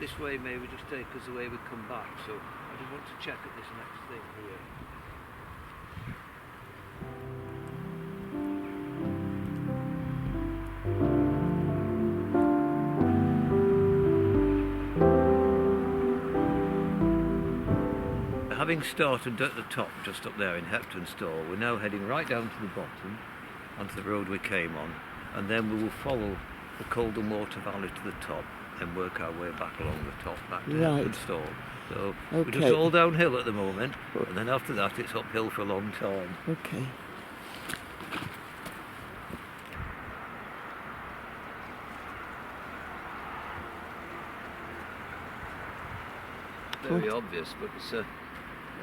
this way maybe just take us the way we come back, so I just want to check at this next thing here. Having started at the top, just up there in Heptonstall, we're now heading right down to the bottom, onto the road we came on, and then we will follow the Calderdale Water Valley to the top and work our way back along the top, back to Heptonstall. So we're just all downhill at the moment, and then after that it's uphill for a long time. Okay. Very obvious, but it's a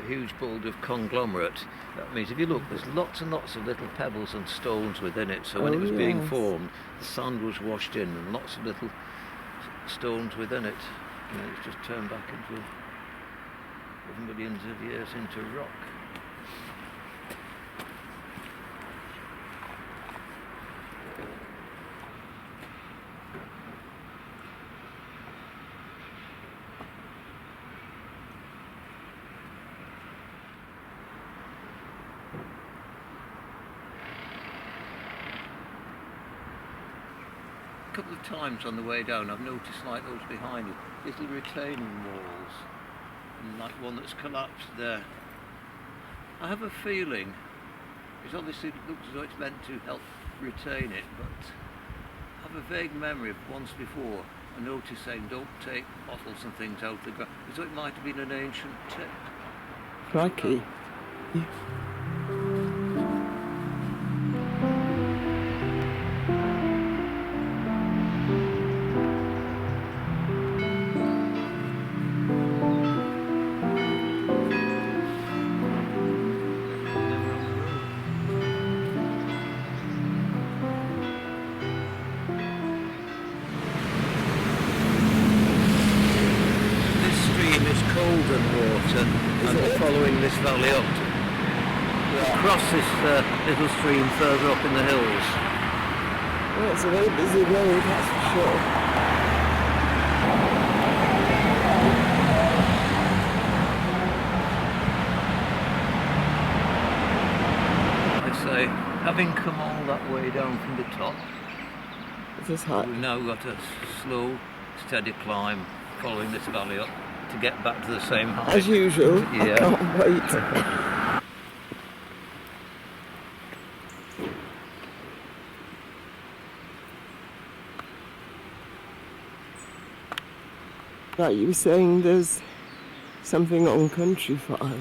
huge boulder of conglomerate. That means if you look, there's lots and lots of little pebbles and stones within it, so when it was being formed, the sand was washed in and lots of little stones within it. And it's just turned back into millions of years into rock. A couple of times on the way down I've noticed, like those behind you, little retaining walls, and like one that's collapsed there. I have a feeling, it obviously looks as though it's meant to help retain it, but I have a vague memory of once before a notice saying don't take bottles and things out of the ground, as though it might have been an ancient tip. Crikey. Yeah. Water, and we're following this valley up to cross this little stream further up in the hills. Well, it's a very busy road, that's for sure. I say, having come all that way down from the top, we've now got a slow, steady climb following this valley up to get back to the same height. As usual. Yeah. I can't wait. Right, you were saying there's something on Country File.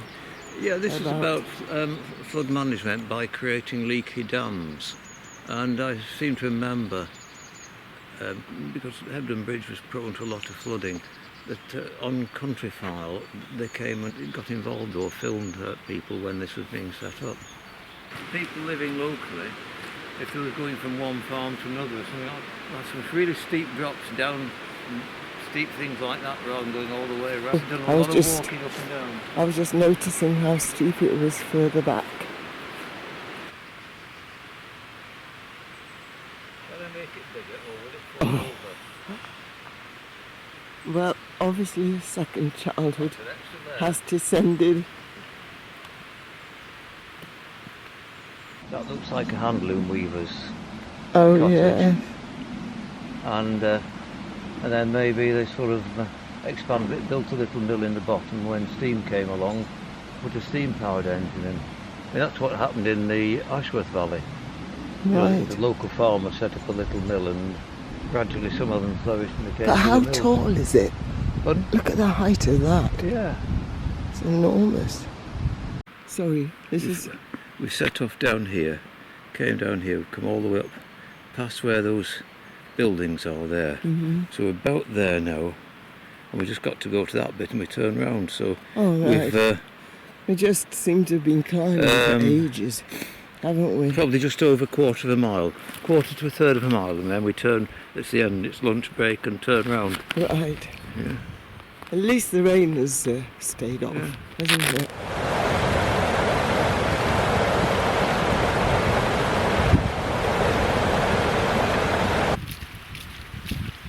Yeah, this is about flood management by creating leaky dams. And I seem to remember, because Hebden Bridge was prone to a lot of flooding, that on Country File they came and got involved or filmed people when this was being set up. People living locally, if they were going from one farm to another, that's some really steep drops down, steep things like that, rather than going all the way around. Done a lot of walking up and down. I was just noticing how steep it was further back. Shall I make it bigger or will it fall over? Well, obviously a second childhood has descended. That looks like a handloom weaver's cottage. Yeah. And then maybe they sort of expanded it, built a little mill in the bottom when steam came along, put a steam powered engine in. And that's what happened in the Ashworth Valley. Right. The local farmer set up a little mill and gradually some of them flourished and became. But how tall is it? Pardon? Look at the height of that. Yeah. It's enormous. Sorry, We set off down here, came down here, come all the way up, past where those buildings are there. Mm-hmm. So we're about there now, and we just got to go to that bit and we turn round. So right. We just seem to have been climbing for ages, haven't we? Probably just over a quarter of a mile, quarter to a third of a mile, and then we turn, it's the end, it's lunch break and turn round. Right. Yeah. At least the rain has stayed off, hasn't it?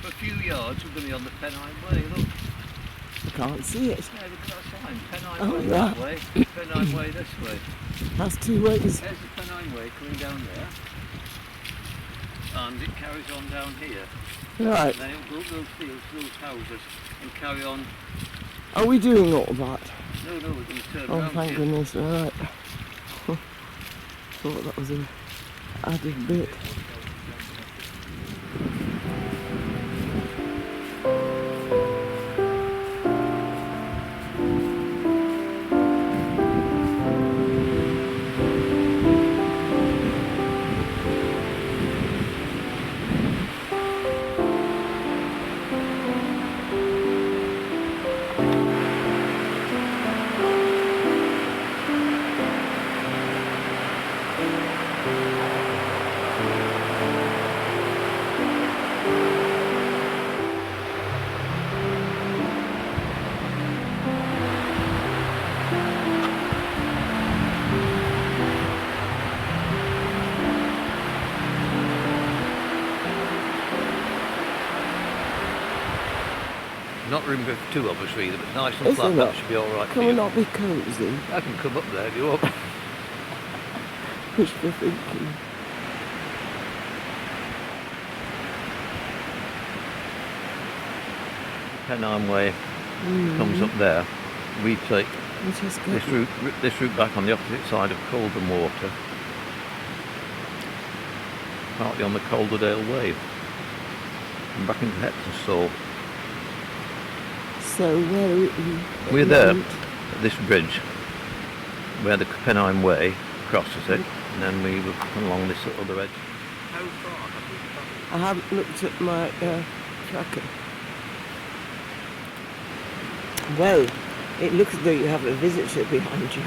For a few yards we're going to be on the Pennine Way, look. can't see it. Yeah, look at that sign. Pennine Oh, Way right. that way, Pennine Way this way. That's two ways. There's the Pennine Way coming down there. And it carries on down here. Right. And then it'll go up those fields, those houses, and carry on. Are we doing all that? No, we're going to turn Oh, around thank here. goodness, right. Thought that was an added bit. Not room for two of us either, but nice and Is flat, there that not? should be alright for Can we you. not be cosy? I can come up there if you want. Wishful thinking. Pennine Way comes up there. We take We just go. this route back on the opposite side of Calderdale Water. Partly on the Calderdale Way. And back into Heptonstall. So where are we? We're there at this bridge where the Pennine Way crosses it, and then we will come along this other edge. How far have we come? I haven't looked at my tracker. Well, it looks as though you have a visitor behind you.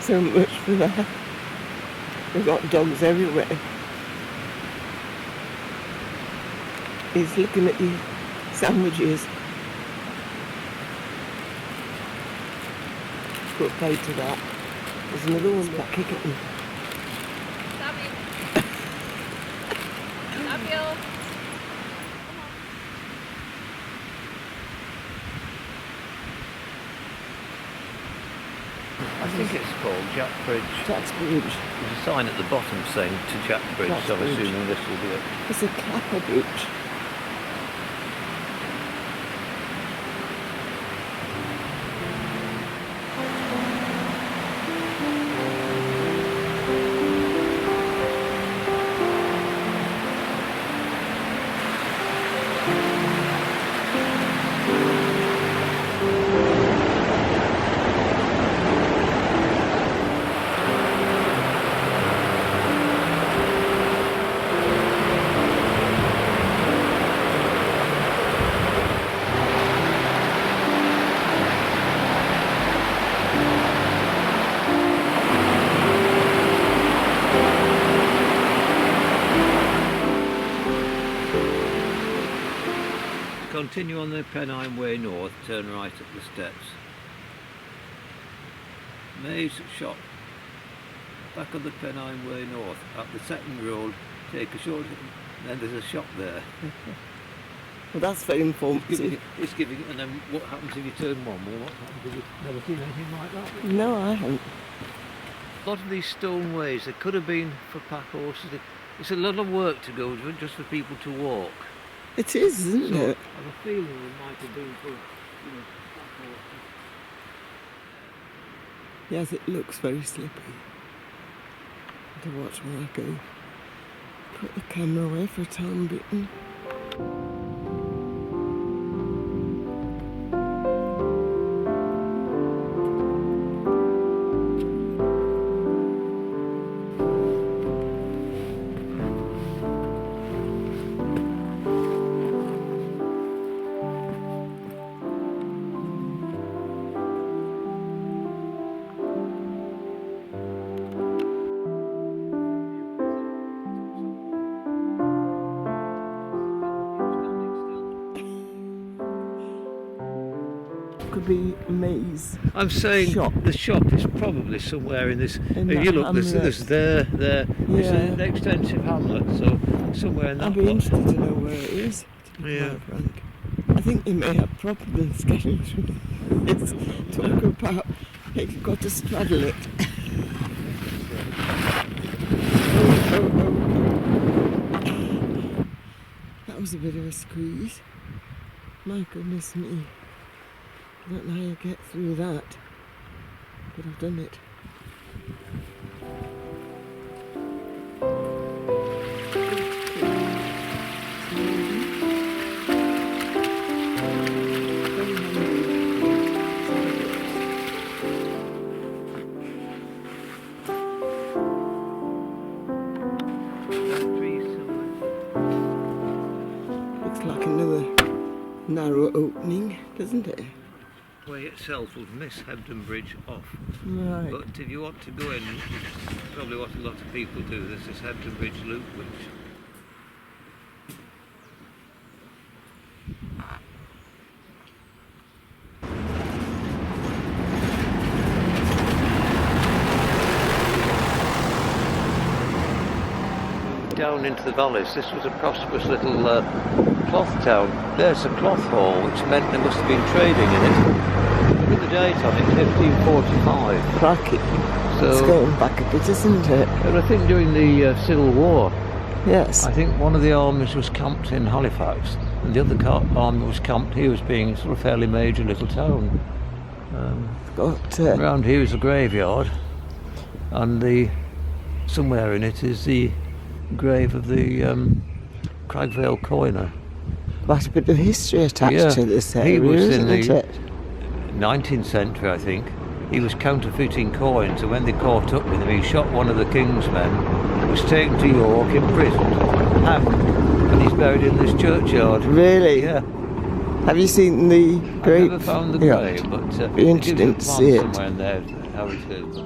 So much for that. We've got dogs everywhere. He's looking at your sandwiches. Put pay to that. There's another one back kicking. I think it's called Jack Bridge. Jack's Bridge. There's a sign at the bottom saying to Jack Bridge, Jack so I'm Bridge. assuming this will be it. It's a clapper bridge. Continue on the Pennine Way north, turn right at the steps. Maze shop. Back on the Pennine Way north, up the second road, take a short, then there's a shop there. Well, that's very informative. It's giving, and then what happens if you turn one? Well, what happens if you've never seen anything like that? No, I haven't. A lot of these stone ways, they could have been for pack horses. It's a lot of work to go just for people to walk. It is, isn't So it? I have a feeling it might have been for, pack horses. Yes, it looks very slippy. To watch where I go. Put the camera away for a time being. Could be a maze. I'm saying Shop. the shop is probably somewhere in this. In If that you look, there's hamlet. there. It's Yeah. an extensive hamlet, so somewhere in that I'd be lot. interested to know where it is, to be Yeah. quite frank. I think you may have problems getting through this. Talk about you've got to straddle it. That was a bit of a squeeze. My goodness me. I don't know how you get through that, but I've done it. Looks like another narrow opening, doesn't it? The way itself would miss Hebden Bridge off. Right. But if you want to go in, probably what a lot of people do, there's this Hebden Bridge loop which down into the valleys. This was a prosperous little cloth town. There's a cloth hall, which meant there must have been trading in it. Look at the date on it, 1545. Cracky. So, it's going back a bit, isn't it? and I think during the Civil War, Yes. I think one of the armies was camped in Halifax, and the other army was camped here as being sort of a fairly major little town. Got Around here is a graveyard, and somewhere in it is the grave of the Cragvale coiner. quite a bit of history attached to this area, he was in isn't the it? 19th century, I think. He was counterfeiting coins, and when they caught up with him, he shot one of the king's men, was taken to York, imprisoned, hanged, and he's buried in this churchyard. Really? Yeah. Have you seen the grave? I've never found the Yeah. grave, but Be interesting to see it. somewhere in there how it is.